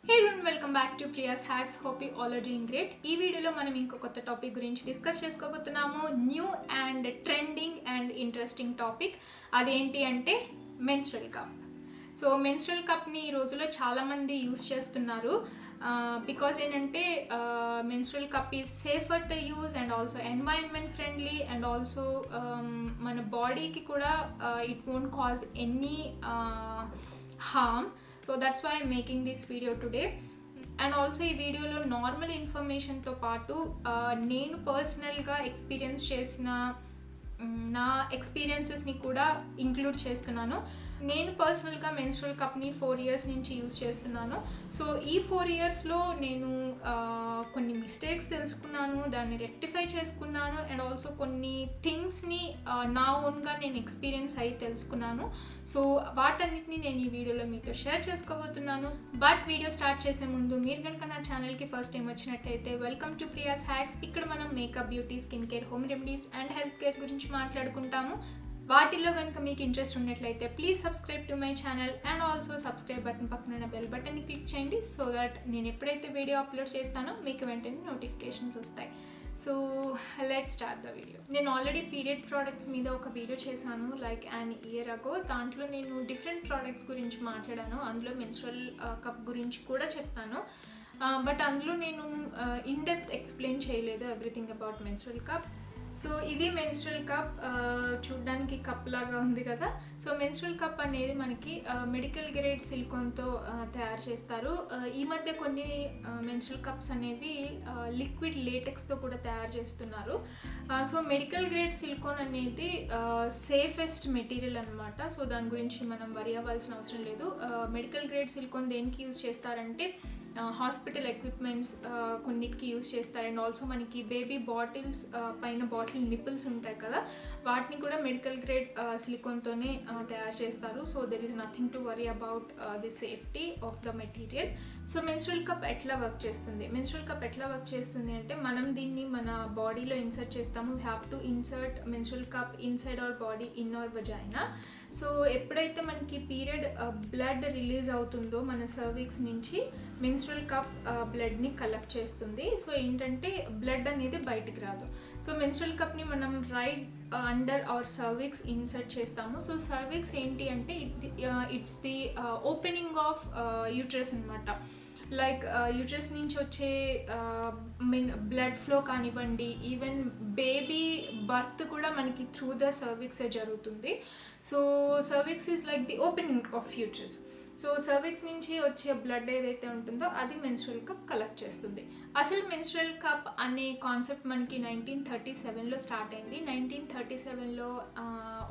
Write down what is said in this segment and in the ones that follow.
Hey everyone, welcome back to Priya's Hacks. Hope you all are doing great. ఈ వీడియోలో మనం ఇంకో కొత్త టాపిక్ గురించి డిస్కస్ చేసుకోబోతున్నాము. New and trending and interesting topic. అదేంటి అంటే మెన్స్ట్రల్ కప్. సో మెన్స్ట్రల్ కప్ని ఈ రోజుల్లో చాలామంది యూస్ చేస్తున్నారు. బికాజ్ ఏంటంటే menstrual cup is safer to use and also environment friendly and also మన బాడీకి కూడా it won't cause any harm. So that's why I'm making this video today. And also ఈ వీడియోలో నార్మల్ ఇన్ఫర్మేషన్తో పాటు నేను పర్సనల్గా ఎక్స్పీరియన్స్ చేసిన నా ఎక్స్పీరియన్సెస్ని కూడా ఇంక్లూడ్ చేస్తున్నాను. నేను పర్సనల్గా మెన్స్ట్రల్ కప్ని 4 years నుంచి యూజ్ చేస్తున్నాను. సో ఈ 4 yearsలో నేను కొన్ని మిస్టేక్స్ తెలుసుకున్నాను, దాన్ని రెక్టిఫై చేసుకున్నాను అండ్ ఆల్సో కొన్ని థింగ్స్ని నా ఓన్గా నేను ఎక్స్పీరియన్స్ అయ్యి తెలుసుకున్నాను. సో వాటన్నిటిని నేను ఈ వీడియోలో మీతో షేర్ చేసుకోబోతున్నాను. బట్ వీడియో స్టార్ట్ చేసే ముందు మీరు కనుక నా ఛానల్కి ఫస్ట్ టైం వచ్చినట్టయితే వెల్కమ్ టు ప్రియాస్ హ్యాక్స్. ఇక్కడ మనం makeup, beauty, skin care, home remedies and health care గురించి మాట్లాడుకుంటాము. వాటిల్లో కనుక మీకు ఇంట్రెస్ట్ ఉన్నట్లయితే please subscribe to my channel and also subscribe button పక్కన ఉన్న బెల్ బటన్ని క్లిక్ చేయండి. సో దట్ నేను ఎప్పుడైతే వీడియో అప్లోడ్ చేస్తానో మీకు వెంటనే నోటిఫికేషన్స్ వస్తాయి. So let's start the video. నేను ఆల్రెడీ పీరియడ్ ప్రోడక్ట్స్ మీద ఒక వీడియో చేశాను లైక్ an year ago. దాంట్లో నేను డిఫరెంట్ ప్రోడక్ట్స్ గురించి మాట్లాడాను. అందులో మెన్స్ట్రల్ కప్ గురించి కూడా చెప్పాను. బట్ అందులో నేను ఇన్ డెప్త్ ఎక్స్ప్లెయిన్ చేయలేదు everything about menstrual cup. So ఇది మెన్స్ట్రల్ కప్. చూడ్డానికి కప్ లాగా ఉంది కదా. సో మెన్స్ట్రల్ కప్ అనేది మనకి మెడికల్ గ్రేడ్ సిలికాన్తో తయారు చేస్తారు. ఈ మధ్య కొన్ని మెన్స్ట్రల్ కప్స్ అనేవి లిక్విడ్ లేటెక్స్తో కూడా తయారు చేస్తున్నారు. సో మెడికల్ గ్రేడ్ సిలికాన్ అనేది సేఫెస్ట్ మెటీరియల్ అనమాట. సో దాని గురించి మనం వరి అవ్వాల్సిన అవసరం లేదు. మెడికల్ గ్రేడ్ సిలికాన్ దేనికి యూజ్ చేస్తారంటే హాస్పిటల్ ఎక్విప్మెంట్స్ కొన్నిటికి యూజ్ చేస్తారు. అండ్ ఆల్సో మనకి బేబీ బాటిల్స్ పైన బాటిల్ నిప్పుల్స్ ఉంటాయి కదా, వాటిని కూడా మెడికల్ గ్రేడ్ సిలికాన్తోనే తయారు చేస్తారు. So there is nothing to worry about the safety of the material. So menstrual cup ఎట్లా వర్క్ చేస్తుంది? మెన్స్ట్రల్ కప్ ఎట్లా వర్క్ చేస్తుంది అంటే మనం దీన్ని మన బాడీలో ఇన్సర్ట్ చేస్తాము. We have to insert menstrual cup inside our body, in our వజైనా. So ఎప్పుడైతే మనకి పీరియడ్ బ్లడ్ రిలీజ్ అవుతుందో మన సర్విక్స్ నుంచి మెన్స్ట్రల్ కప్ బ్లడ్ని కలెక్ట్ చేస్తుంది. సో ఏంటంటే బ్లడ్ అనేది బయటికి రాదు. సో మెన్స్ట్రల్ కప్ని మనం right under hour cervix insert చేస్తాము. సో సర్విక్స్ ఏంటి అంటే it's the opening of uterus అనమాట. లైక్ యూట్రస్ నుంచి వచ్చే బ్లడ్ ఫ్లో కానివ్వండి, ఈవెన్ బేబీ బర్త్ కూడా మనకి త్రూ ద సర్విక్సే జరుగుతుంది. So cervix is like the opening of uterus. So cervix నుంచి వచ్చే బ్లడ్ ఏదైతే ఉంటుందో అది మెన్స్ట్రల్ కప్ కలెక్ట్ చేస్తుంది. అసలు మెన్స్ట్రల్ కప్ అనే కాన్సెప్ట్ మనకి 1937లో స్టార్ట్ అయింది. 1937లో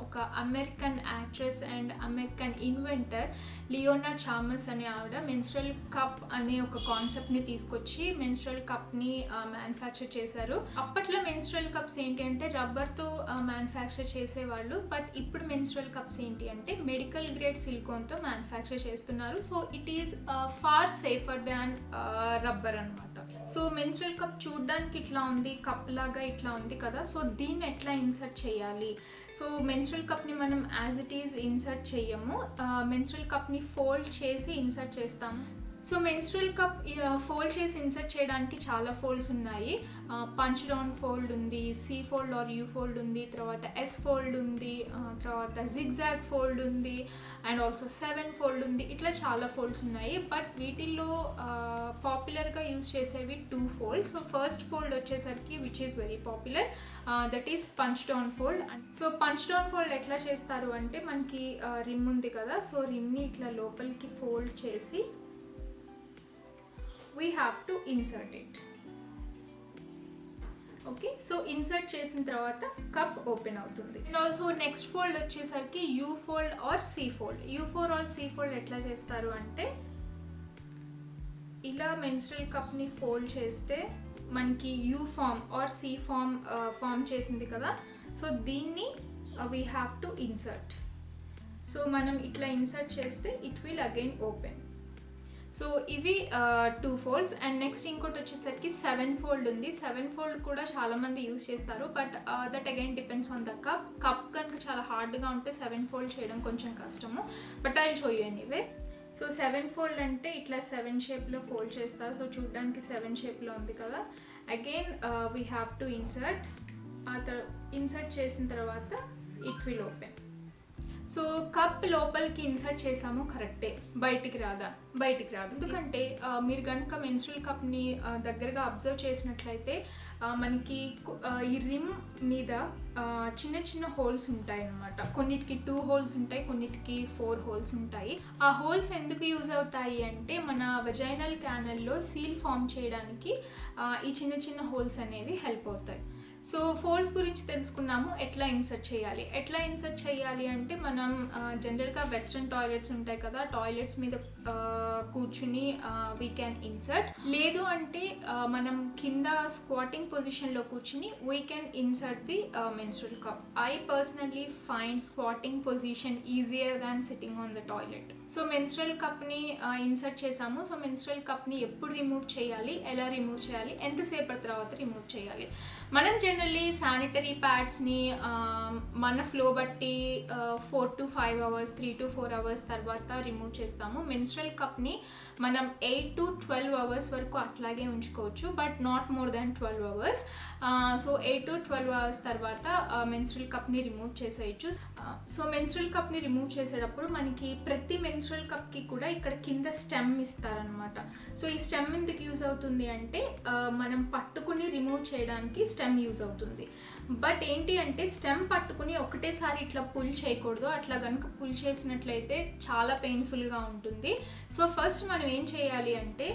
ఒక American actress and American inventor Leona Chalmers అనే ఆవిడ మెన్స్ట్రల్ కప్ అనే ఒక కాన్సెప్ట్ని తీసుకొచ్చి మెన్స్ట్రల్ కప్ని మ్యానుఫ్యాక్చర్ చేశారు. అప్పట్లో మెన్స్ట్రల్ కప్స్ ఏంటి అంటే రబ్బర్తో మ్యానుఫ్యాక్చర్ చేసేవాళ్ళు. బట్ ఇప్పుడు మెన్స్ట్రల్ కప్స్ ఏంటి అంటే మెడికల్ గ్రేడ్ సిలికాన్తో మ్యానుఫ్యాక్చర్ చేస్తున్నారు. So it is far safer than rubber అనమాట. సో మెన్స్ట్రల్ కప్ చూడడానికి ఇట్లా ఉంది, కప్ లాగా ఇట్లా ఉంది కదా. సో దీన్ని ఎట్లా ఇన్సర్ట్ చేయాలి? సో మెన్స్ట్రల్ కప్ని మనం యాజ్ ఇట్ ఈజ్ ఇన్సర్ట్ చేయము. మెన్స్ట్రల్ కప్ని ఫోల్డ్ చేసి ఇన్సర్ట్ చేస్తాము. సో మెన్స్ట్రల్ కప్ ఫోల్డ్ చేసి ఇన్సర్ట్ చేయడానికి చాలా ఫోల్డ్స్ ఉన్నాయి. పంచ్ డౌన్ ఫోల్డ్ ఉంది, C fold or U fold ఉంది, తర్వాత ఎస్ ఫోల్డ్ ఉంది, తర్వాత జిగ్జాగ్ ఫోల్డ్ ఉంది అండ్ ఆల్సో 7 ఫోల్డ్ ఉంది. ఇట్లా చాలా ఫోల్డ్స్ ఉన్నాయి. బట్ వీటిల్లో పాపులర్గా యూజ్ చేసేవి 2 folds. సో ఫస్ట్ ఫోల్డ్ వచ్చేసరికి which is very popular, that is punch down fold. So punch down fold ఎట్లా చేస్తారు అంటే మనకి రిమ్ ఉంది కదా, సో రిమ్ని ఇట్లా లోపలికి ఫోల్డ్ చేసి we have to insert it. Okay, so insert చేసిన తర్వాత కప్ ఓపెన్ అవుతుంది. అండ్ ఆల్సో నెక్స్ట్ ఫోల్డ్ వచ్చేసరికి U fold or C fold. U fold or C fold ఎట్లా చేస్తారు అంటే ఇలా మెన్స్ట్రల్ కప్ని ఫోల్డ్ చేస్తే మనకి U form or C form చేసింది కదా. సో దీన్ని we have to insert. So మనం ఇట్లా ఇన్సర్ట్ చేస్తే it will again open. So ఇవి 2 folds. అండ్ నెక్స్ట్ ఇంకోటి వచ్చేసరికి 7 fold ఉంది. 7 fold కూడా చాలామంది యూజ్ చేస్తారు. But that again depends on the cup కనుక చాలా హార్డ్గా ఉంటే 7 fold చేయడం కొంచెం కష్టము. But I will show you anyway. So 7 fold అంటే ఇట్లా 7 షేప్లో ఫోల్డ్ చేస్తారు. సో చూడడానికి 7 షేప్లో ఉంది కదా. Again we have to insert. Insert చేసిన తర్వాత it will open. So cup లోపలికి ఇన్సర్ట్ చేసాము కరెక్టే, బయటికి రాదు. ఎందుకంటే మీరు కనుక మెన్స్ట్రువల్ కప్ని దగ్గరగా అబ్జర్వ్ చేసినట్లయితే మనకి ఈ రిమ్ మీద చిన్న చిన్న హోల్స్ ఉంటాయి అన్నమాట. కొన్నిటికి 2 హోల్స్ ఉంటాయి, కొన్నిటికి 4 హోల్స్ ఉంటాయి. ఆ హోల్స్ ఎందుకు యూజ్ అవుతాయి అంటే మన వజైనల్ క్యానల్లో సీల్ ఫామ్ చేయడానికి ఈ చిన్న చిన్న హోల్స్ అనేవి హెల్ప్ అవుతాయి. సో ఫోల్డ్స్ గురించి తెలుసుకున్నాము. ఎట్లా ఇన్సర్ట్ చేయాలి అంటే మనం జనరల్గా వెస్ట్రన్ టాయిలెట్స్ ఉంటాయి కదా, టాయిలెట్స్ మీద కూర్చుని వీ క్యాన్ ఇన్సర్ట్. లేదు అంటే మనం కింద స్క్వాటింగ్ పొజిషన్లో కూర్చుని we can insert the menstrual cup. I personally find squatting position easier than sitting on the toilet. So menstrual కప్ని ఇన్సర్ట్ చేసాము. సో మెన్స్ట్రువల్ కప్ని ఎప్పుడు రిమూవ్ చేయాలి, ఎలా రిమూవ్ చేయాలి, ఎంతసేపటి తర్వాత రిమూవ్ చేయాలి. మనం జనరల్లీ శానిటరీ ప్యాడ్స్ని మన ఫ్లో బట్టి 4 to 5 అవర్స్, 3 to 4 అవర్స్ తర్వాత రిమూవ్ చేస్తాము. మెన్స్ట్రువల్ కప్ని మనం 8 to 12 అవర్స్ వరకు అట్లాగే ఉంచుకోవచ్చు, but not more than 12 hours. So 8 to 12 hours తర్వాత మెన్స్ట్రువల్ కప్ని రిమూవ్ చేసేయచ్చు. సో మెన్స్ట్రువల్ కప్ని రిమూవ్ చేసేటప్పుడు మనకి ప్రతి మెన్స్ట్రువల్ కప్కి కూడా ఇక్కడ కింద స్టెమ్ ఇస్తారనమాట. సో ఈ స్టెమ్ ఎందుకు యూజ్ అవుతుంది అంటే మనం పట్టుకుని రిమూవ్ చేయడానికి స్టెమ్ యూజ్ అవుతుంది. బట్ ఏంటి అంటే స్టెమ్ పట్టుకుని ఒకటేసారి ఇట్లా పుల్ చేయకూడదు. అట్లా కనుక పుల్ చేసినట్లయితే చాలా పెయిన్ఫుల్గా ఉంటుంది. సో ఫస్ట్ మనం ఏం చేయాలి అంటే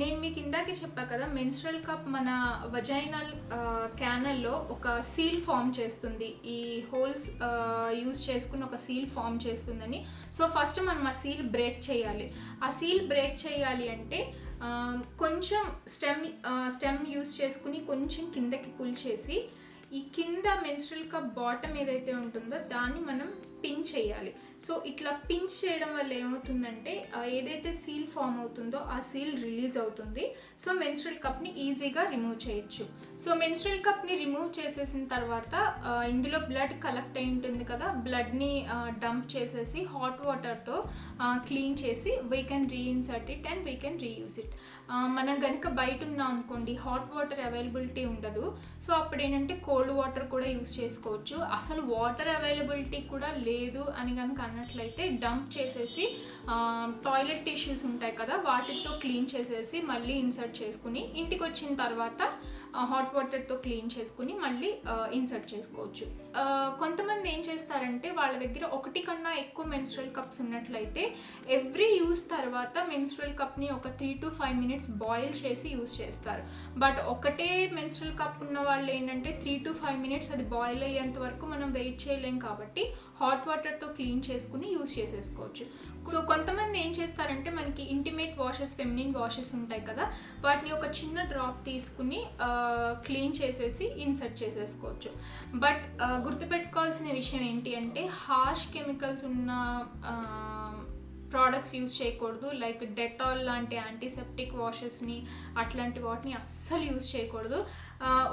నేను మీకు ఇందాకే చెప్పా కదా, మెన్స్ట్రువల్ కప్ మన వజైనల్ క్యానల్లో ఒక సీల్ ఫామ్ చేస్తుంది. ఈ హోల్స్ యూజ్ చేసుకుని ఒక సీల్ ఫామ్ చేస్తుందని. సో ఫస్ట్ మనం ఆ సీల్ బ్రేక్ చేయాలి. ఆ సీల్ బ్రేక్ చేయాలి అంటే కొంచెం స్టెమ్ యూజ్ చేసుకుని కొంచెం కిందకి పుల్ చేసి ఈ కింద మెన్స్ట్రువల్ కప్ బాటమ్ ఏదైతే ఉంటుందో దాన్ని మనం పిన్ చేయాలి. సో ఇట్లా పిన్ చేయడం వల్ల ఏమవుతుందంటే ఏదైతే సీల్ ఫామ్ అవుతుందో ఆ సీల్ రిలీజ్ అవుతుంది. సో మెన్స్ట్రువల్ కప్ని ఈజీగా రిమూవ్ చేయొచ్చు. సో మెన్స్ట్రువల్ కప్ని రిమూవ్ చేసేసిన తర్వాత ఇందులో బ్లడ్ కలెక్ట్ అయి ఉంటుంది కదా, బ్లడ్ని డంప్ చేసేసి హాట్ వాటర్తో క్లీన్ చేసి we can reinsert it and we can reuse it. మనం కనుక బయట ఉన్నాం అనుకోండి, హాట్ వాటర్ అవైలబిలిటీ ఉండదు. సో అప్పుడు ఏంటంటే కోల్డ్ వాటర్ కూడా యూజ్ చేసుకోవచ్చు. అసలు వాటర్ అవైలబిలిటీ కూడా లేదు అని కనుక అన్నట్లయితే డంప్ చేసేసి టాయిలెట్ టిష్యూస్ ఉంటాయి కదా వాటితో క్లీన్ చేసేసి మళ్ళీ ఇన్సర్ట్ చేసుకుని ఇంటికి వచ్చిన తర్వాత హాట్ వాటర్తో క్లీన్ చేసుకుని మళ్ళీ ఇన్సర్ట్ చేసుకోవచ్చు. కొంతమంది ఏం చేస్తారంటే వాళ్ళ దగ్గర ఒకటి కన్నా ఎక్కువ మెన్స్ట్రువల్ కప్స్ ఉన్నట్లయితే ఎవ్రీ యూజ్ తర్వాత మెన్స్ట్రువల్ కప్ని ఒక 3 to 5 minutes బాయిల్ చేసి యూజ్ చేస్తారు. బట్ ఒకటే మెన్స్ట్రువల్ కప్ ఉన్న వాళ్ళు ఏంటంటే 3 to 5 minutes అది బాయిల్ అయ్యేంత వరకు మనం వెయిట్ చేయలేం కాబట్టి హాట్ వాటర్తో క్లీన్ చేసుకుని యూజ్ చేసేసుకోవచ్చు. సో కొంతమంది ఏం చేస్తారంటే మనకి ఇంటిమేట్ వాషెస్, ఫెమినిన్ వాషెస్ ఉంటాయి కదా, వాటిని ఒక చిన్న డ్రాప్ తీసుకుని క్లీన్ చేసేసి ఇన్సర్ట్ చేసేసుకోవచ్చు. బట్ గుర్తుపెట్టుకోవాల్సిన విషయం ఏంటి అంటే హార్ష్ కెమికల్స్ ఉన్న ప్రోడక్ట్స్ యూజ్ చేయకూడదు. లైక్ డెటాల్ లాంటి యాంటీసెప్టిక్ వాషెస్ని అట్లాంటి వాటిని అస్సలు యూజ్ చేయకూడదు.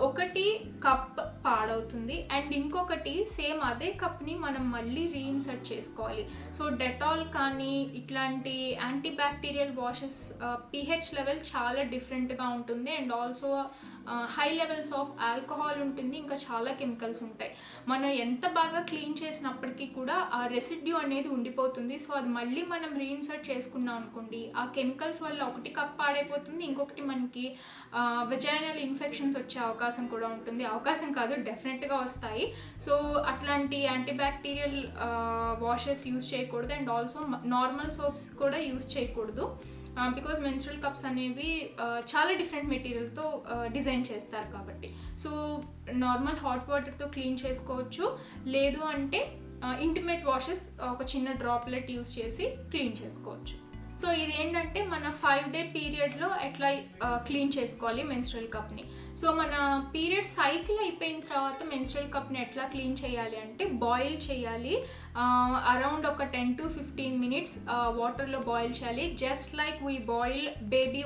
ఒకటి కప్ పాడవుతుంది అండ్ ఇంకొకటి సేమ్ అదే కప్ని మనం మళ్ళీ రీఇన్సర్ట్ చేసుకోవాలి. సో డెటాల్ కానీ ఇట్లాంటి యాంటీబ్యాక్టీరియల్ వాషెస్ pH లెవెల్ చాలా డిఫరెంట్గా ఉంటుంది and also high levels of alcohol ఉంటుంది, ఇంకా చాలా కెమికల్స్ ఉంటాయి. మనం ఎంత బాగా క్లీన్ చేసినప్పటికీ కూడా ఆ రెసిడ్యూ అనేది ఉండిపోతుంది. సో అది మళ్ళీ మనం రీఇన్సర్ట్ చేసుకున్నాం అనుకోండి, ఆ కెమికల్స్ వల్ల ఒకటి కప్ పాడైపోతుంది, ఇంకొకటి మనకి వెజైనల్ ఇన్ఫెక్షన్స్ వచ్చే అవకాశం కూడా ఉంటుంది. అవకాశం కాదు, డెఫినెట్గా వస్తాయి. సో అట్లాంటి యాంటీబ్యాక్టీరియల్ వాషెస్ యూజ్ చేయకూడదు అండ్ ఆల్సో నార్మల్ సోప్స్ కూడా యూజ్ చేయకూడదు. బికాజ్ మెన్స్ట్రువల్ కప్స్ అనేవి చాలా డిఫరెంట్ మెటీరియల్తో డిజైన్ చేస్తారు కాబట్టి. సో నార్మల్ హాట్ వాటర్తో క్లీన్ చేసుకోవచ్చు, లేదు అంటే ఇంటిమేట్ వాషెస్ ఒక చిన్న డ్రాప్లెట్ యూజ్ చేసి క్లీన్ చేసుకోవచ్చు. సో ఇది ఏంటంటే మన 5-day పీరియడ్లో ఎట్లా క్లీన్ చేసుకోవాలి మెన్స్ట్రువల్ కప్ని. సో మన పీరియడ్ సైకిల్ అయిపోయిన తర్వాత మెన్స్ట్రల్ కప్ని ఎట్లా క్లీన్ చేయాలి అంటే బాయిల్ చేయాలి. అరౌండ్ ఒక 10 to 15 minutes వాటర్లో బాయిల్ చేయాలి. Just like we boil baby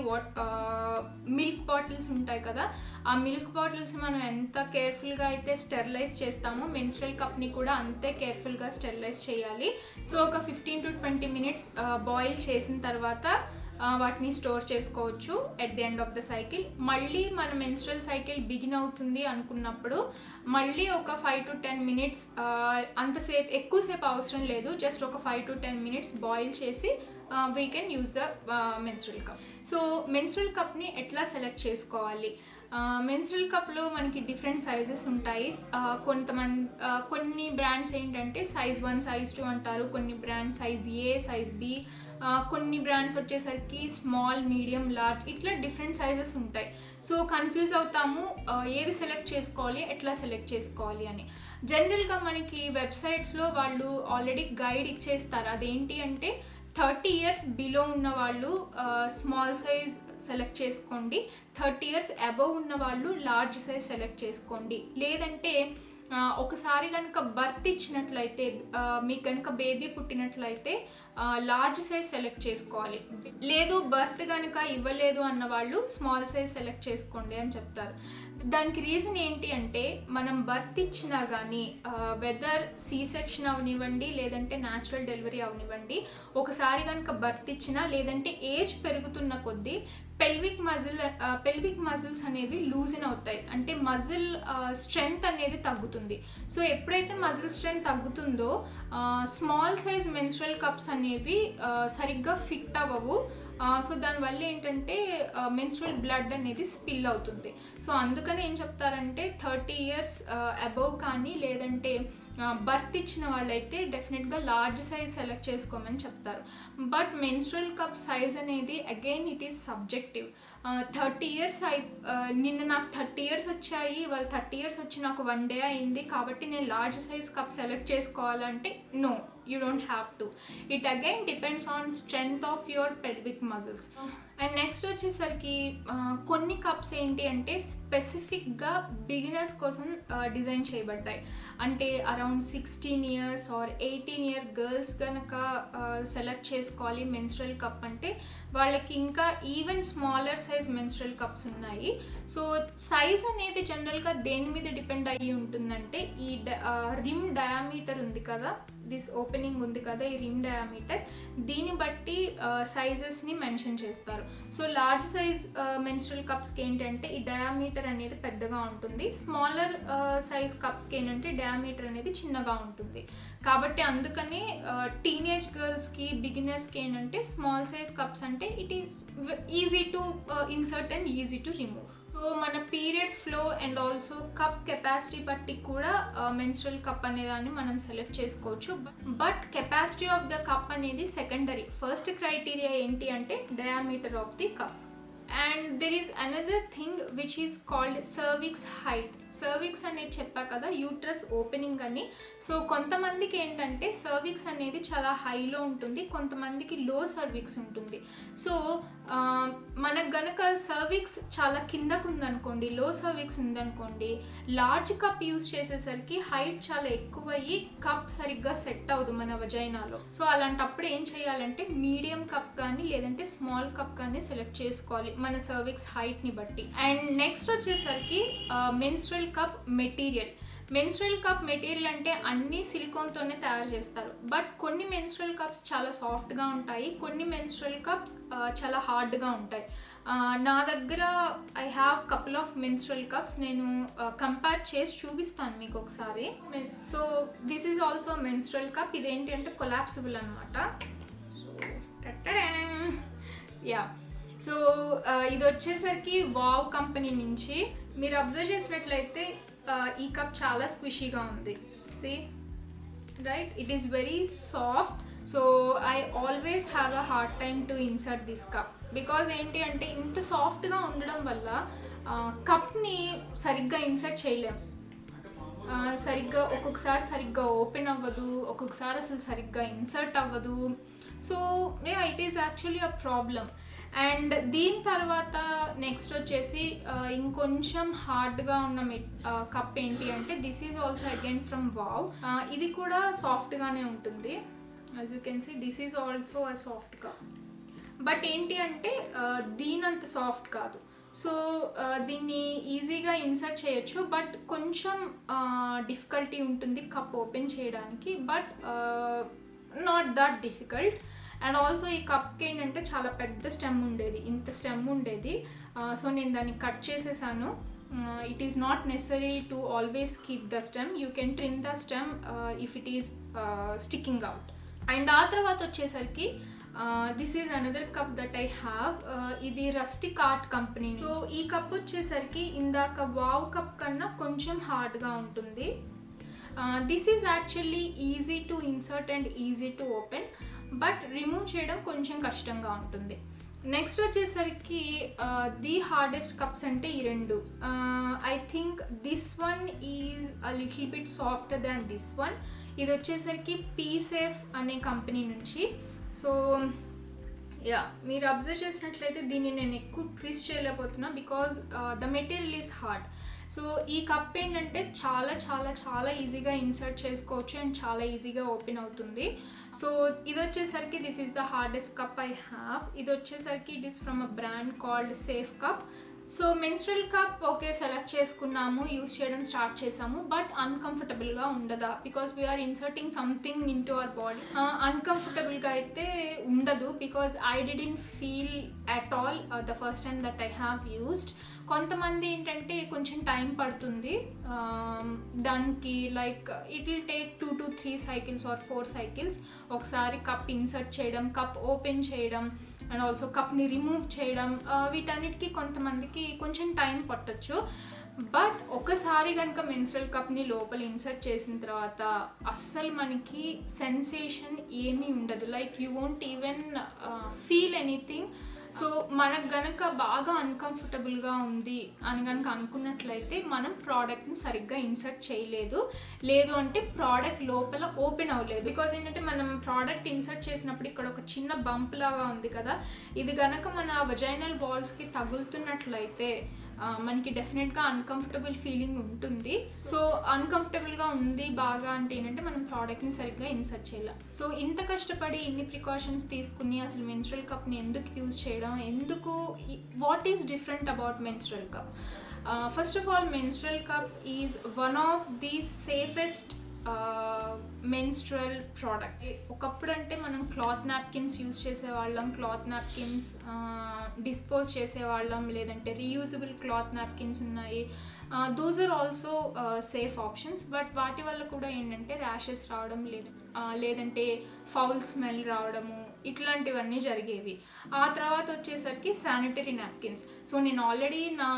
milk bottles ఉంటాయి కదా, ఆ మిల్క్ బాటిల్స్ మనం ఎంత కేర్ఫుల్గా అయితే స్టెరిలైజ్ చేస్తామో మెన్స్ట్రల్ కప్ని కూడా అంతే కేర్ఫుల్గా స్టెరిలైజ్ చేయాలి. సో ఒక 15 to 20 minutes బాయిల్ చేసిన తర్వాత వాటిని స్టోర్ చేసుకోవచ్చు at the end of the cycle. మళ్ళీ మన మెన్స్ట్రల్ సైకిల్ బిగిన్ అవుతుంది అనుకున్నప్పుడు మళ్ళీ ఒక 5 to 10 minutes, అంతసేపు ఎక్కువసేపు అవసరం లేదు, జస్ట్ ఒక 5 to 10 minutes బాయిల్ చేసి we can use the menstrual cup. So menstrual కప్ని ఎట్లా సెలెక్ట్ చేసుకోవాలి? మెన్స్ట్రల్ కప్లో మనకి డిఫరెంట్ సైజెస్ ఉంటాయి. కొన్ని బ్రాండ్స్ ఏంటంటే సైజ్ 1, సైజ్ 2 అంటారు, కొన్ని బ్రాండ్స్ సైజ్ ఏ, సైజ్ బి, కొన్ని బ్రాండ్స్ వచ్చేసరికి స్మాల్, మీడియం, లార్జ్, ఇట్లా డిఫరెంట్ సైజెస్ ఉంటాయి. సో కన్ఫ్యూజ్ అవుతాము ఏవి సెలెక్ట్ చేసుకోవాలి, ఎట్లా సెలెక్ట్ చేసుకోవాలి అని. జనరల్గా మనకి వెబ్సైట్స్లో వాళ్ళు ఆల్రెడీ గైడ్ ఇచ్చేస్తారు. అదేంటి అంటే 30 years బిలో ఉన్న వాళ్ళు స్మాల్ సైజ్ సెలెక్ట్ చేసుకోండి, 30 years అబవ్ ఉన్న వాళ్ళు లార్జ్ సైజ్ సెలెక్ట్ చేసుకోండి. లేదంటే ఒకసారి కనుక బర్త్ ఇచ్చినట్లయితే, మీకు కనుక బేబీ పుట్టినట్లయితే లార్జ్ సైజ్ సెలెక్ట్ చేసుకోవాలి. లేదు బర్త్ కనుక ఇవ్వలేదు అన్న వాళ్ళు స్మాల్ సైజ్ సెలెక్ట్ చేసుకోండి అని చెప్తారు. దానికి రీజన్ ఏంటి అంటే మనం బర్త్ ఇచ్చినా కానీ వెదర్ సీ సెక్షన్ అవనివ్వండి లేదంటే న్యాచురల్ డెలివరీ అవనివ్వండి, ఒకసారి కనుక బర్త్ ఇచ్చినా లేదంటే ఏజ్ పెరుగుతున్న కొద్దీ పెల్విక్ మజిల్స్ అనేవి లూజన్ అవుతాయి, అంటే మజిల్ స్ట్రెంగ్త్ అనేది తగ్గుతుంది. సో ఎప్పుడైతే మజిల్ స్ట్రెంగ్త్ తగ్గుతుందో స్మాల్ సైజ్ మెన్స్ట్రల్ కప్స్ అనేవి సరిగ్గా ఫిట్ అవ్వవు. సో దానివల్ల ఏంటంటే మెన్స్ట్రల్ బ్లడ్ అనేది స్పిల్ అవుతుంది. సో అందుకని ఏం చెప్తారంటే 30 years అబవ్ కానీ లేదంటే బర్త్ ఇచ్చిన వాళ్ళైతే డెఫినెట్గా లార్జ్ సైజ్ సెలెక్ట్ చేసుకోమని చెప్తారు. బట్ మెన్స్ట్రల్ కప్ సైజ్ అనేది again it is subjective. 30 years నిన్న నాకు 30 years వచ్చాయి, వాళ్ళు 30 years వచ్చి నాకు 1 day అయింది కాబట్టి నేను లార్జ్ సైజ్ కప్ సెలెక్ట్ చేసుకోవాలంటే no, you don't have to. It again depends on strength of your pelvic muscles. And next వచ్చేసరికి కొన్ని కప్స్ ఏంటి అంటే స్పెసిఫిక్గా బిగినర్స్ కోసం డిజైన్ చేయబడ్డాయి. అంటే around 16 years or 18 year girls కనుక సెలెక్ట్ చేసుకోవాలి మెన్స్ట్రల్ కప్ అంటే వాళ్ళకి ఇంకా even smaller size menstrual cups ఉన్నాయి. సో సైజ్ అనేది జనరల్గా దేని మీద డిపెండ్ అయ్యి ఉంటుందంటే ఈ రిమ్ డయామీటర్ ఉంది కదా, దిస్ ఓపెనింగ్ ఉంది కదా, ఈ రిమ్ డయామీటర్, దీన్ని బట్టి సైజెస్ని మెన్షన్ చేస్తారు. సో లార్జ్ సైజ్ మెన్స్ట్రల్ కప్స్కి ఏంటంటే ఈ డయామీటర్ అనేది పెద్దగా ఉంటుంది, స్మాలర్ సైజ్ కప్స్కి ఏంటంటే డయామీటర్ అనేది చిన్నగా ఉంటుంది. కాబట్టి అందుకని టీనేజ్ గర్ల్స్కి బిగినర్స్కి ఏంటంటే స్మాల్ సైజ్ కప్స్ అంటే it is easy to insert and easy to remove. So మన period flow and also cup capacity బట్టి కూడా మెన్స్ట్రల్ కప్ అనేదాన్ని మనం సెలెక్ట్ చేసుకోవచ్చు. But capacity of the cup అనేది సెకండరీ. ఫస్ట్ క్రైటీరియా ఏంటి అంటే diameter of the cup. And there is another thing which is called cervix height. Cervix అనేది చెప్పా కదా, యూట్రస్ ఓపెనింగ్ అని. సో కొంతమందికి ఏంటంటే సర్విక్స్ అనేది చాలా హైలో ఉంటుంది, కొంతమందికి లో సర్విక్స్ ఉంటుంది. సో మనకు గనక సర్విక్స్ చాలా కిందకు ఉందనుకోండి, లో సర్విక్స్ ఉందనుకోండి, లార్జ్ కప్ యూస్ చేసేసరికి హైట్ చాలా ఎక్కువయ్యి కప్ సరిగ్గా సెట్ అవ్వదు మన వజైనాలో. సో అలాంటప్పుడు ఏం చేయాలంటే మీడియం కప్ కానీ లేదంటే స్మాల్ కప్ కానీ సెలెక్ట్ చేసుకోవాలి మన సర్విక్స్ హైట్ని బట్టి. అండ్ నెక్స్ట్ వచ్చేసరికి menstrual cup material. Menstrual cup material అంటే అన్ని సిలికాన్తోనే తయారు చేస్తారు. బట్ కొన్ని మెన్స్ట్రల్ కప్స్ చాలా సాఫ్ట్గా ఉంటాయి, కొన్ని మెన్స్ట్రల్ కప్స్ చాలా హార్డ్గా ఉంటాయి. నా దగ్గర I have couple of menstrual cups, నేను కంపేర్ చేసి చూపిస్తాను మీకు ఒకసారి. So this is also menstrual cup. ఇదేంటి అంటే కొలాప్సిబుల్ అనమాట. సో యా, సో ఇది వచ్చేసరికి వావ్ కంపెనీ నుంచి. మీరు అబ్జర్వ్ చేసినట్లయితే ఈ కప్ చాలా స్క్విషీగా ఉంది. See right, it is very soft. So I always have a hard time to insert this cup. Because ఏంటి అంటే ఇంత సాఫ్ట్గా ఉండడం వల్ల కప్ని సరిగ్గా ఇన్సర్ట్ చేయలేము. సరిగ్గా ఒక్కొక్కసారి సరిగ్గా ఓపెన్ అవ్వదు, ఒక్కొక్కసారి అసలు సరిగ్గా ఇన్సర్ట్ అవ్వదు. So it is actually a problem. And దీని తర్వాత నెక్స్ట్ వచ్చేసి ఇంకొంచెం హార్డ్గా ఉన్న కప్ ఏంటి అంటే this is also again from wow. ఇది కూడా సాఫ్ట్గానే ఉంటుంది. As you can see this is also a soft cup. But ఏంటి అంటే దీనంత సాఫ్ట్ కాదు. సో దీన్ని ఈజీగా ఇన్సర్ట్ చేయొచ్చు, బట్ కొంచెం డిఫికల్టీ ఉంటుంది కప్ ఓపెన్ చేయడానికి, but not that difficult. And also ఈ కప్కి ఏంటంటే చాలా పెద్ద స్టెమ్ ఉండేది, ఇంత స్టెమ్ ఉండేది. సో నేను దాన్ని కట్ చేసేసాను. It is not necessary to always keep the stem. You can trim the stem if it is sticking out. And ఆ తర్వాత వచ్చేసరికి this is another cup that I have. ఇది రస్టిక్ ఆర్ట్ కంపెనీ. సో ఈ cup వచ్చేసరికి ఇందాక wow cup కన్నా కొంచెం హార్డ్గా ఉంటుంది. This is actually easy to insert and easy to open, but remove చేయడం కొంచెం కష్టంగా ఉంటుంది. నెక్స్ట్ వచ్చేసరికి ది హార్డెస్ట్ కప్స్ అంటే ఈ రెండు. I think this one is a little bit softer than this one. ఇది వచ్చేసరికి పీసేఫ్ అనే కంపెనీ నుంచి. సో యా, మీరు అబ్జర్వ్ చేసినట్లయితే దీన్ని నేను ఎక్కువ ట్విస్ట్ చేయలేకపోతున్నా because the material is hard. So ఈ కప్ ఏంటంటే చాలా చాలా చాలా ఈజీగా ఇన్సర్ట్ చేసుకోవచ్చు అండ్ చాలా ఈజీగా ఓపెన్ అవుతుంది. సో ఇది వచ్చేసరికి this is the hardest cup I have. ఇది వచ్చేసరికి it is from a brand called Safe Cup. So menstrual cup okay select చేసుకున్నాము, యూస్ చేయడం స్టార్ట్ చేసాము, బట్ అన్కంఫర్టబుల్గా ఉండదా because we are inserting something in to our body. అన్కంఫర్టబుల్గా అయితే ఉండదు because I didn't feel at all the first time that I have used. కొంతమంది ఏంటంటే కొంచెం టైం పడుతుంది దానికి, like it will take 2 to 3 cycles are 4 cycles ఒకసారి కప్ ఇన్సర్ట్ చేయడం, కప్ ఓపెన్ చేయడం అండ్ ఆల్సో కప్ని రిమూవ్ చేయడం. వీటన్నిటికీ కొంతమందికి కొంచెం టైం పట్టొచ్చు. బట్ ఒకసారి కనుక మెన్స్ట్రల్ కప్ని లోపల ఇన్సర్ట్ చేసిన తర్వాత అస్సలు మనకి సెన్సేషన్ ఏమీ ఉండదు. Like you won't even feel anything. So మనకు గనక బాగా అన్కంఫర్టబుల్గా ఉంది అని కనుక అనుకున్నట్లయితే మనం ప్రోడక్ట్ని సరిగ్గా ఇన్సర్ట్ చేయలేదు, లేదు అంటే ప్రోడక్ట్ లోపల ఓపెన్ అవ్వలేదు. బికాజ్ ఏంటంటే మనం ప్రోడక్ట్ ఇన్సర్ట్ చేసినప్పుడు ఇక్కడ ఒక చిన్న బంప్ లాగా ఉంది కదా, ఇది గనక మన వజైనల్ వాల్స్కి తగులుతున్నట్లయితే మనకి డెఫినెట్గా అన్కంఫర్టబుల్ ఫీలింగ్ ఉంటుంది. సో అన్కంఫర్టబుల్గా ఉంది బాగా అంటే ఏంటంటే మనం ప్రోడక్ట్ని సరిగ్గా ఇన్సర్ట్ చేయాలి. సో ఇంత కష్టపడి ఇన్ని ప్రికాషన్స్ తీసుకుని అసలు మెన్స్ట్రల్ కప్ని ఎందుకు యూజ్ చేయడం, ఎందుకు, what is different about menstrual cup? First of all menstrual cup is one of the safest menstrual products. ఒకప్పుడు అంటే మనం క్లాత్ నాప్కిన్స్ యూజ్ చేసేవాళ్ళం, క్లాత్ నాప్కిన్స్ డిస్పోజ్ చేసేవాళ్ళం, లేదంటే రీయూజబుల్ క్లాత్ నాప్కిన్స్ ఉన్నాయి. Those are also safe options. But వాటి వల్ల కూడా ఏంటంటే ర్యాషెస్ రావడం, లేదంటే ఫౌల్ స్మెల్ రావడము, ఇట్లాంటివన్నీ జరిగేవి. ఆ తర్వాత వచ్చేసరికి శానిటరీ నాప్కిన్స్. సో నేను ఆల్రెడీ నా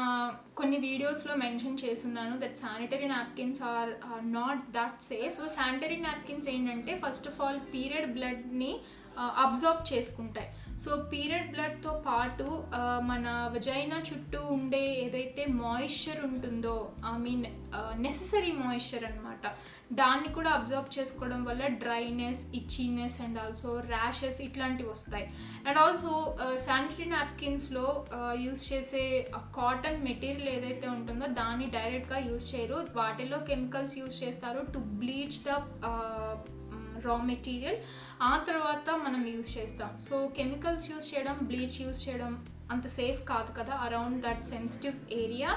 కొన్ని వీడియోస్లో మెన్షన్ చేస్తున్నాను that sanitary napkins are not that safe. So sanitary napkins ఏంటంటే ఫస్ట్ ఆఫ్ ఆల్ పీరియడ్ బ్లడ్ని అబ్జార్బ్ చేసుకుంటాయి. సో పీరియడ్ బ్లడ్తో పాటు మన వజైనా చుట్టూ ఉండే ఏదైతే మాయిశ్చర్ ఉంటుందో, ఐ మీన్ నెససరీ మాయిశ్చర్ అనమాట, దాన్ని కూడా అబ్జర్వ్ చేసుకోవడం వల్ల డ్రైనెస్, ఇచ్చీనెస్ అండ్ ఆల్సో ర్యాషెస్ ఇట్లాంటివి వస్తాయి. అండ్ ఆల్సో శానిటరీ నాప్కిన్స్లో యూజ్ చేసే కాటన్ మెటీరియల్ ఏదైతే ఉంటుందో దాన్ని డైరెక్ట్గా యూజ్ చేయరు, వాటిలో కెమికల్స్ యూజ్ చేస్తారు to bleach the raw material. ఆ తర్వాత మనం యూజ్ చేస్తాం. సో కెమికల్స్ యూజ్ చేయడం, బ్లీచ్ యూజ్ చేయడం అంత సేఫ్ కాదు కదా around that sensitive area.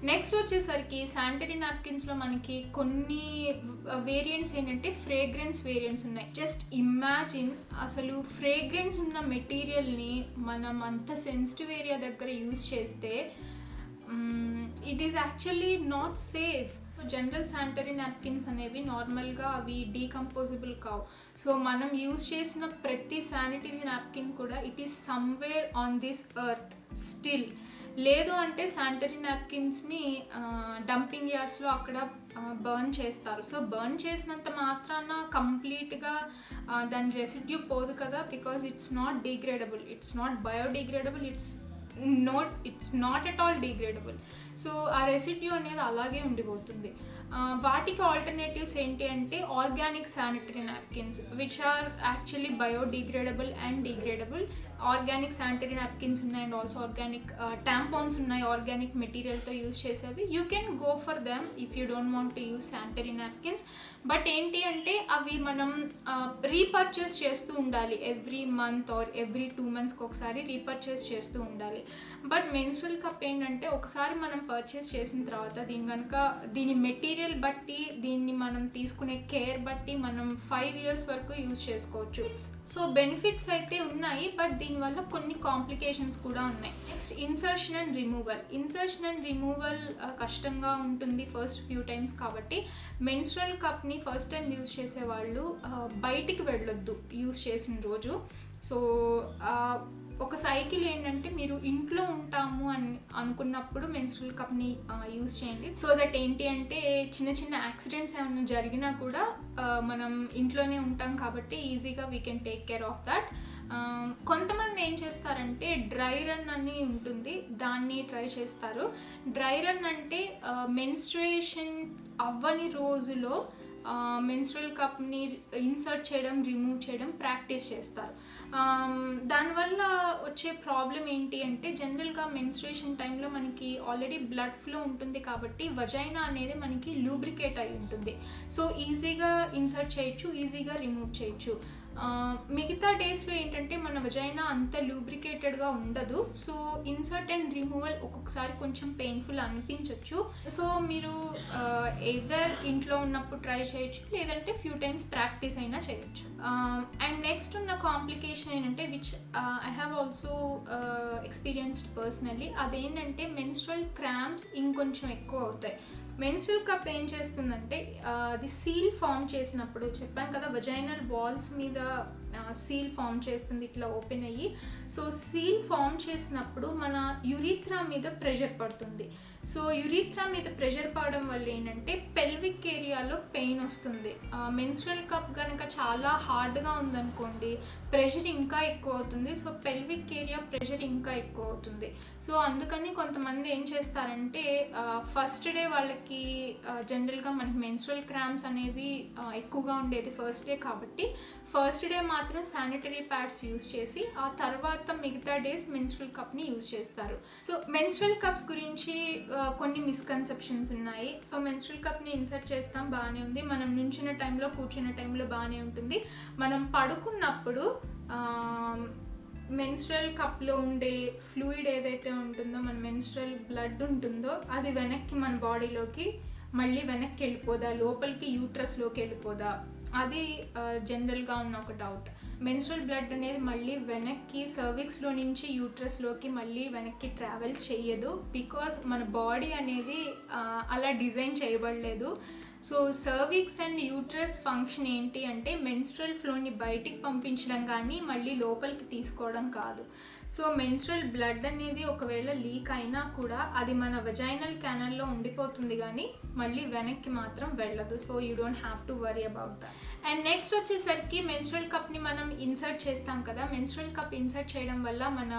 Next వచ్చేసరికి శానిటరీ నాప్కిన్స్లో మనకి కొన్ని వేరియంట్స్ ఏంటంటే ఫ్రేగ్రెన్స్ వేరియంట్స్ ఉన్నాయి. జస్ట్ ఇమాజిన్, అసలు ఫ్రేగ్రెన్స్ ఉన్న మెటీరియల్ని మనం అంత సెన్సిటివ్ ఏరియా దగ్గర యూజ్ చేస్తే it is actually not safe. General sanitary napkins అనేవి నార్మల్గా అవి డీకంపోజబుల్ కావు. సో మనం యూజ్ చేసిన ప్రతి శానిటరీ నాప్కిన్ కూడా it is somewhere on this earth still. లేదు అంటే శానిటరీ నాప్కిన్స్ని డంపింగ్ యార్డ్స్లో అక్కడ బర్న్ చేస్తారు. సో బర్న్ చేసినంత మాత్రాన కంప్లీట్గా దాని రెసిడ్యూ పోదు కదా, because it's not degradable, it's not biodegradable, it's not at all degradable. So ఆ రెసిడ్యూ అనేది అలాగే ఉండిపోతుంది. వాటికి ఆల్టర్నేటివ్స్ ఏంటి అంటే organic sanitary napkins which are actually biodegradable and degradable. Organic sanitary napkins ఉన్నాయి అండ్ ఆల్సో ఆర్గానిక్ ట్యాంపాన్స్ ఉన్నాయి organic మెటీరియల్తో యూస్ చేసేవి. You can go for them if you don't want to use sanitary napkins. But ఏంటి అంటే అవి మనం repurchase చేస్తూ ఉండాలి, ఎవ్రీ మంత్ ఆర్ ఎవ్రీ 2 monthsకి ఒకసారి రీపర్చేస్ చేస్తూ ఉండాలి. బట్ మెన్స్ట్రువల్ కప్ ఏంటంటే ఒకసారి మనం పర్చేస్ చేసిన తర్వాత దీని మెటీరియల్ బట్టి, దీన్ని మనం తీసుకునే కేర్ బట్టి మనం 5 years వరకు యూజ్ చేసుకోవచ్చు. సో బెనిఫిట్స్ అయితే ఉన్నాయి, బట్ దీనివల్ల కొన్ని కాంప్లికేషన్స్ కూడా ఉన్నాయి. నెక్స్ట్ ఇన్సర్షన్ అండ్ రిమూవల్ కష్టంగా ఉంటుంది ఫస్ట్ ఫ్యూ టైమ్స్. కాబట్టి మెన్స్ట్రువల్ కప్ని ఫస్ట్ టైం యూజ్ చేసే వాళ్ళు బయటికి వెళ్ళొద్దు యూజ్ చేసిన రోజు. సో ఒక సైకిల్ ఏంటంటే మీరు ఇంట్లో ఉంటాము అని అనుకున్నప్పుడు మెన్స్ట్రువల్ కప్ని యూజ్ చేయండి. సో దట్ ఏంటి అంటే చిన్న చిన్న యాక్సిడెంట్స్ ఏమైనా జరిగినా కూడా మనం ఇంట్లోనే ఉంటాం కాబట్టి ఈజీగా we can take care of that. కొంతమంది ఏం చేస్తారంటే డ్రై రన్ అని ఉంటుంది, దాన్ని ట్రై చేస్తారు. డ్రై రన్ అంటే మెన్స్ట్రుయేషన్ అవ్వని రోజులో మెన్స్ట్రువల్ కప్ని ఇన్సర్ట్ చేయడం, రిమూవ్ చేయడం ప్రాక్టీస్ చేస్తారు. దానివల్ల వచ్చే ప్రాబ్లం ఏంటి అంటే జనరల్గా మెన్స్ట్రుయేషన్ టైంలో మనకి ఆల్రెడీ బ్లడ్ ఫ్లో ఉంటుంది కాబట్టి వజైనా అనేది మనకి లూబ్రికేట్ అయి ఉంటుంది. సో ఈజీగా ఇన్సర్ట్ చేయొచ్చు, ఈజీగా రిమూవ్ చేయొచ్చు. మిగతా డేస్లో ఏంటంటే మన వజైనా అంత లూబ్రికేటెడ్గా ఉండదు. సో ఇన్సర్ట్ అండ్ రిమూవల్ ఒక్కొక్కసారి కొంచెం పెయిన్ఫుల్ అనిపించవచ్చు. సో మీరు ఎదర్ ఇంట్లో ఉన్నప్పుడు ట్రై చేయొచ్చు, లేదంటే ఫ్యూ టైమ్స్ ప్రాక్టీస్ అయినా చేయొచ్చు. అండ్ నెక్స్ట్ ఉన్న కాంప్లికేషన్ ఏంటంటే which I have also experienced personally, అదేంటంటే మెన్స్ట్రువల్ క్రాంప్స్ ఇంకొంచెం ఎక్కువ అవుతాయి. మెన్స్ట్రువల్ కప్ ఏం చేస్తుందంటే అది సీల్ ఫామ్ చేసినప్పుడు, చెప్పాను కదా వజైనల్ వాల్స్ మీద సీల్ ఫామ్ చేస్తుంది ఇట్లా ఓపెన్ అయ్యి. సో సీల్ ఫామ్ చేసినప్పుడు మన యురీథ్రా మీద ప్రెషర్ పడుతుంది. సో యురీథ్రా మీద ప్రెషర్ పడడం వల్ల ఏంటంటే పెల్విక్ ఏరియాలో పెయిన్ వస్తుంది. మెన్స్ట్రువల్ కప్ కనుక చాలా హార్డ్గా ఉందనుకోండి ప్రెషర్ ఇంకా ఎక్కువ అవుతుంది. సో పెల్విక్ ఏరియా ప్రెషర్ ఇంకా ఎక్కువ అవుతుంది. సో అందుకని కొంతమంది ఏం చేస్తారంటే ఫస్ట్ డే వాళ్ళకి జనరల్గా మనకి మెన్స్ట్రువల్ క్రాంప్స్ అనేవి ఎక్కువగా ఉండేది ఫస్ట్ డే కాబట్టి ఫస్ట్ డే మాత్రం శానిటరీ ప్యాడ్స్ యూజ్ చేసి ఆ తర్వాత మిగతా డేస్ మెన్స్ట్రువల్ కప్ని యూజ్ చేస్తారు. సో మెన్స్ట్రువల్ కప్స్ గురించి కొన్ని మిస్కన్సెప్షన్స్ ఉన్నాయి. సో మెన్స్ట్రువల్ కప్ని ఇన్సర్ట్ చేస్తాం, బాగానే ఉంది. మనం నుంచున్న టైంలో కూర్చున్న టైంలో బాగానే ఉంటుంది. మనం పడుకున్నప్పుడు మెన్స్ట్రువల్ కప్లో ఉండే ఫ్లూయిడ్ ఏదైతే ఉంటుందో, మన మెన్స్ట్రువల్ బ్లడ్ ఉంటుందో అది వెనక్కి మన బాడీలోకి మళ్ళీ వెనక్కి వెళ్ళిపోదా, లోపలికి యూట్రస్లోకి వెళ్ళిపోదా, అది జనరల్గా ఉన్న ఒక డౌట్. మెన్స్ట్రువల్ బ్లడ్ అనేది మళ్ళీ వెనక్కి సర్విక్స్లో నుంచి యూట్రస్లోకి మళ్ళీ వెనక్కి ట్రావెల్ చేయదు. బికాజ్ మన బాడీ అనేది అలా డిజైన్ చేయబడలేదు. So cervix and uterus function ఏంటి అంటే మెన్స్ట్రువల్ ఫ్లోని బయటికి పంపించడం కానీ మళ్ళీ లోపలికి తీసుకోవడం కాదు. సో మెన్స్ట్రువల్ బ్లడ్ అనేది ఒకవేళ లీక్ అయినా కూడా అది మన వజైనల్ క్యానల్లో ఉండిపోతుంది కానీ మళ్ళీ వెనక్కి మాత్రం వెళ్ళదు. So you don't have to worry about that. And next వచ్చేసరికి మెన్స్ట్రువల్ కప్ని మనం ఇన్సర్ట్ చేస్తాం కదా, మెన్స్ట్రువల్ కప్ ఇన్సర్ట్ చేయడం వల్ల మన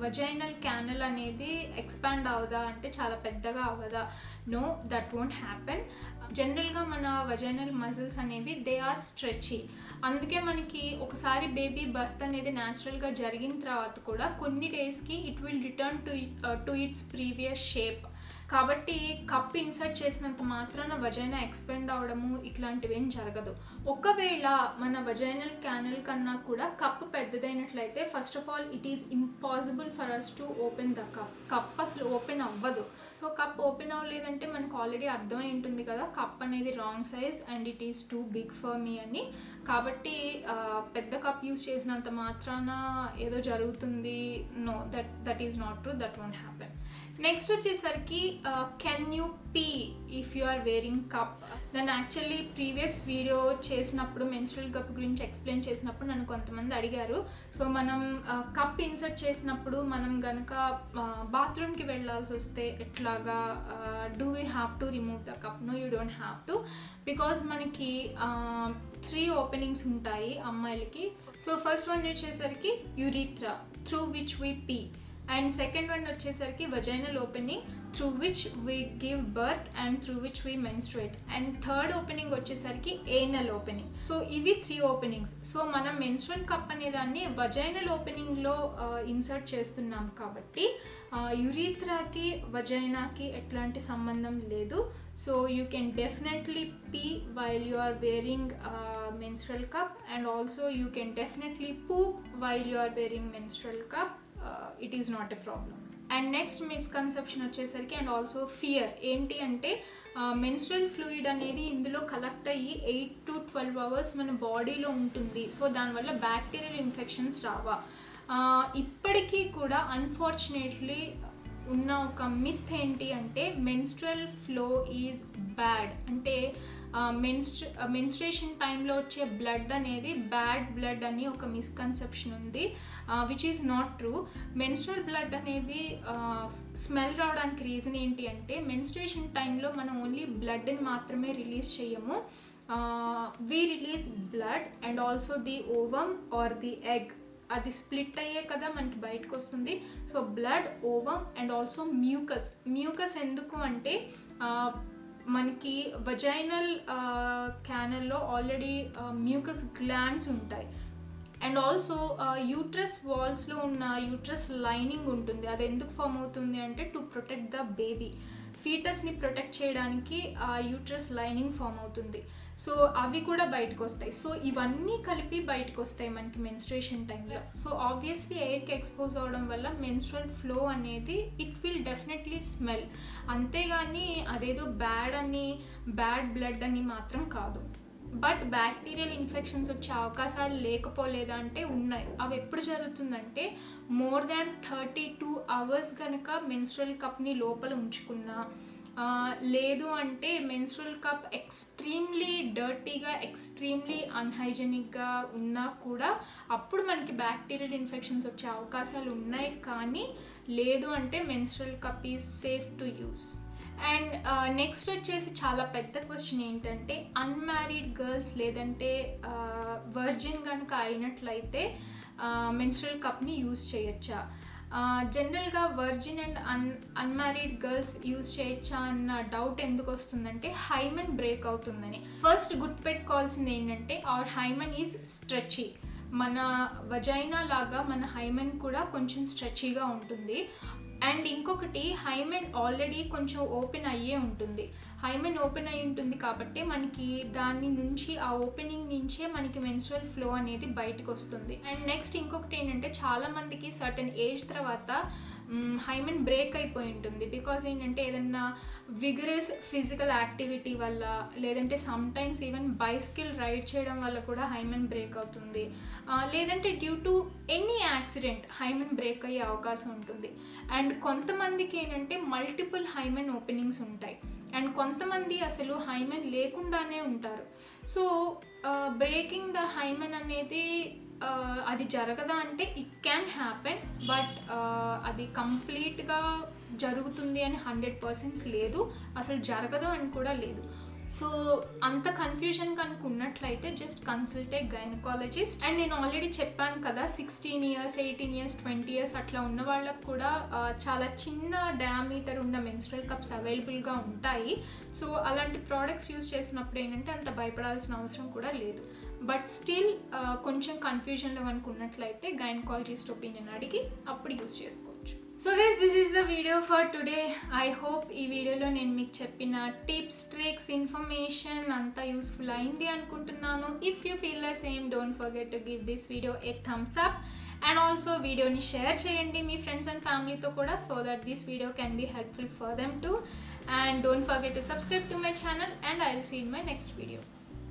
వజైనల్ క్యానల్ అనేది ఎక్స్పాండ్ అవ్వదా అంటే చాలా పెద్దగా అవ్వదా? No, that won't happen. జనరల్గా మన వజైనల్ మజిల్స్ అనేవి దే ఆర్ స్ట్రెచీ. అందుకే మనకి ఒకసారి బేబీ బర్త్ అనేది న్యాచురల్గా జరిగిన తర్వాత కూడా కొన్ని డేస్కి it will return to it's previous shape. కాబట్టి కప్ ఇన్సర్ట్ చేసినంత మాత్రాన వజైనా ఎక్స్పెండ్ అవడము ఇట్లాంటివి ఏం జరగదు. ఒకవేళ మన వజైనల్ క్యానల్ కన్నా కూడా కప్ పెద్దదైనట్లయితే first of all it is impossible for us to open the cup అసలు ఓపెన్ అవ్వదు. సో కప్ ఓపెన్ అవ్వలేదంటే మనకు ఆల్రెడీ అర్థమై ఉంటుంది కదా కప్ అనేది wrong size and it is too big for me అని. కాబట్టి పెద్ద కప్ యూస్ చేసినంత మాత్రాన ఏదో జరుగుతుంది, no, that is not true, that won't happen. Next వచ్చేసరికి can you pee if you are wearing cup. నన్ను యాక్చువల్లీ ప్రీవియస్ వీడియో చేసినప్పుడు మెన్స్ట్రువల్ కప్ గురించి ఎక్స్ప్లెయిన్ చేసినప్పుడు నన్ను కొంతమంది అడిగారు. సో మనం కప్ ఇన్సర్ట్ చేసినప్పుడు మనం కనుక బాత్రూమ్కి వెళ్ళాల్సి వస్తే ఎట్లాగా, do we have to remove the cup? No, you don't have to. Because మనకి 3 ఓపెనింగ్స్ ఉంటాయి అమ్మాయిలకి. సో ఫస్ట్ వన్ వచ్చేసరికి urethra through which we pee. And second one వచ్చేసరికి vaginal opening through which we give birth and through which we menstruate. And third opening వచ్చేసరికి anal opening. So ఇవి 3 openings. So మనం menstrual cup అనే దాన్ని vaginal ఓపెనింగ్లో insert చేస్తున్నాం కాబట్టి యురీథ్రాకి వజైనాకి ఎట్లాంటి సంబంధం లేదు. So you can definitely pee while you are wearing menstrual cup, and also you can definitely poop while you are wearing menstrual cup. It is not a problem. And next misconception వచ్చేసరికి and also fear ఏంటి అంటే menstrual fluid అనేది ఇందులో collect అయ్యి 8 to 12 hours మన బాడీలో ఉంటుంది. So దానివల్ల బ్యాక్టీరియల్ ఇన్ఫెక్షన్స్ రావా. ఇప్పటికీ కూడా అన్ఫార్చునేట్లీ ఉన్న ఒక మిత్ ఏంటి అంటే మెన్స్ట్రల్ ఫ్లో ఈజ్ బ్యాడ్. అంటే మెన్స్ట్రేషన్ టైంలో వచ్చే బ్లడ్ అనేది బ్యాడ్ బ్లడ్ అని ఒక మిస్కన్సెప్షన్ ఉంది, which is not true. Menstrual blood అనేది స్మెల్ రావడానికి రీజన్ ఏంటి అంటే మెన్స్ట్రేషన్ టైంలో మనం ఓన్లీ బ్లడ్ని మాత్రమే రిలీజ్ చేయము. We release blood and also the ovum or the egg. అది స్ప్లిట్ అయ్యే కదా మనకి బయటకు వస్తుంది. So blood, ovum and also mucus ఎందుకు అంటే మనకి వజైనల్ క్యానల్లో ఆల్రెడీ మ్యూకస్ గ్లాండ్స్ ఉంటాయి. అండ్ ఆల్సో యూట్రస్ వాల్స్లో ఉన్న యూట్రస్ లైనింగ్ ఉంటుంది. అది ఎందుకు ఫామ్ అవుతుంది అంటే టు ప్రొటెక్ట్ ద బేబీ. ఫీటస్ని ప్రొటెక్ట్ చేయడానికి యూట్రస్ లైనింగ్ ఫామ్ అవుతుంది. సో అవి కూడా బయటకు వస్తాయి. సో ఇవన్నీ కలిపి బయటకు వస్తాయి మనకి మెన్స్ట్రేషన్ టైంలో. సో ఆబ్వియస్లీ ఎయిర్కి ఎక్స్పోజ్ అవ్వడం వల్ల మెన్స్ట్రల్ ఫ్లో అనేది ఇట్ విల్ డెఫినెట్లీ స్మెల్. అంతేగాని అదేదో బ్యాడ్ బ్లడ్ అని మాత్రం కాదు. బట్ బ్యాక్టీరియల్ ఇన్ఫెక్షన్స్ వచ్చే అవకాశాలు లేకపోలేదా అంటే ఉన్నాయి. అవి ఎప్పుడు జరుగుతుందంటే మోర్ దాన్ 32 అవర్స్ కనుక మెన్స్ట్రల్ కప్ని లోపల ఉంచుకున్నా, లేదు అంటే మెన్స్ట్రల్ కప్ ఎక్స్ట్రీమ్లీ డర్టీగా ఎక్స్ట్రీమ్లీ అన్హైజెనిక్గా ఉన్నా కూడా అప్పుడు మనకి బ్యాక్టీరియల్ ఇన్ఫెక్షన్స్ వచ్చే అవకాశాలు ఉన్నాయి. కానీ లేదు అంటే menstrual cup is safe to use. And next వచ్చేసి చాలా పెద్ద క్వశ్చన్ ఏంటంటే అన్మ్యారీడ్ గర్ల్స్ లేదంటే వర్జిన్ కనుక అయినట్లయితే మెన్స్ట్రల్ కప్ని యూజ్ చేయొచ్చా. జనరల్గా virgin and unmarried girls use చేయొచ్చా అన్న డౌట్ ఎందుకు వస్తుందంటే హైమన్ బ్రేక్ అవుతుందని. ఫస్ట్ గుర్తుపెట్టుకోవాల్సింది ఏంటంటే అవర్ హైమన్ ఈజ్ స్ట్రెచీ. మన వజైనా లాగా మన హైమన్ కూడా కొంచెం స్ట్రెచీగా ఉంటుంది. అండ్ ఇంకొకటి హైమెన్ ఆల్రెడీ కొంచెం ఓపెన్ అయ్యే ఉంటుంది. హైమెన్ ఓపెన్ అయ్యి ఉంటుంది కాబట్టి మనకి దాని నుంచి ఆ ఓపెనింగ్ నుంచే మనకి మెన్స్ట్రల్ ఫ్లో అనేది బయటకు వస్తుంది. అండ్ నెక్స్ట్ ఇంకొకటి ఏంటంటే చాలామందికి సర్టన్ ఏజ్ తర్వాత హైమెన్ బ్రేక్ అయిపోయి ఉంటుంది. బికాజ్ ఏంటంటే ఏదన్నా విగరస్ ఫిజికల్ యాక్టివిటీ వల్ల లేదంటే సమ్టైమ్స్ ఈవెన్ బైసికల్ రైడ్ చేయడం వల్ల కూడా హైమెన్ బ్రేక్ అవుతుంది. లేదంటే due to any accident hymen break అయ్యే అవకాశం ఉంటుంది. అండ్ కొంతమందికి ఏంటంటే మల్టిపుల్ హైమెన్ ఓపెనింగ్స్ ఉంటాయి. అండ్ కొంతమంది అసలు హైమెన్ లేకుండానే ఉంటారు. సో బ్రేకింగ్ ద హైమెన్ అనేది అది జరగదా అంటే ఇట్ క్యాన్ హ్యాపెన్. బట్ అది కంప్లీట్గా జరుగుతుంది అని 100% లేదు, అసలు జరగదు అని కూడా లేదు. సో అంత కన్ఫ్యూజన్ కనుక ఉన్నట్లయితే just consult a gynaecologist. And నేను ఆల్రెడీ చెప్పాను కదా 16 years 18 years 20 years అట్లా ఉన్న వాళ్ళకు కూడా చాలా చిన్న డయామీటర్ ఉన్న మెన్స్ట్రల్ కప్స్ అవైలబుల్గా ఉంటాయి. సో అలాంటి ప్రోడక్ట్స్ యూజ్ చేసినప్పుడు ఏంటంటే అంత భయపడాల్సిన అవసరం కూడా లేదు. బట్ స్టిల్ కొంచెం కన్ఫ్యూజన్లో కనుక ఉన్నట్లయితే గైనకాలజిస్ట్ ఒపీనియన్ అడిగి అప్పుడు యూజ్ చేసుకోవచ్చు. So guys this is the video for today. I hope ఈ వీడియోలో నేను మీకు చెప్పిన టిప్స్, ట్రిక్స్, ఇన్ఫర్మేషన్ అంతా యూస్ఫుల్ అయింది అనుకుంటున్నాను. If you feel the same don't forget to give this video a thumbs up. And also వీడియోని షేర్ చేయండి మీ ఫ్రెండ్స్ అండ్ ఫ్యామిలీతో కూడా, so that this video can be helpful for them too. And don't forget to subscribe to my channel, and I'll see you in my next video.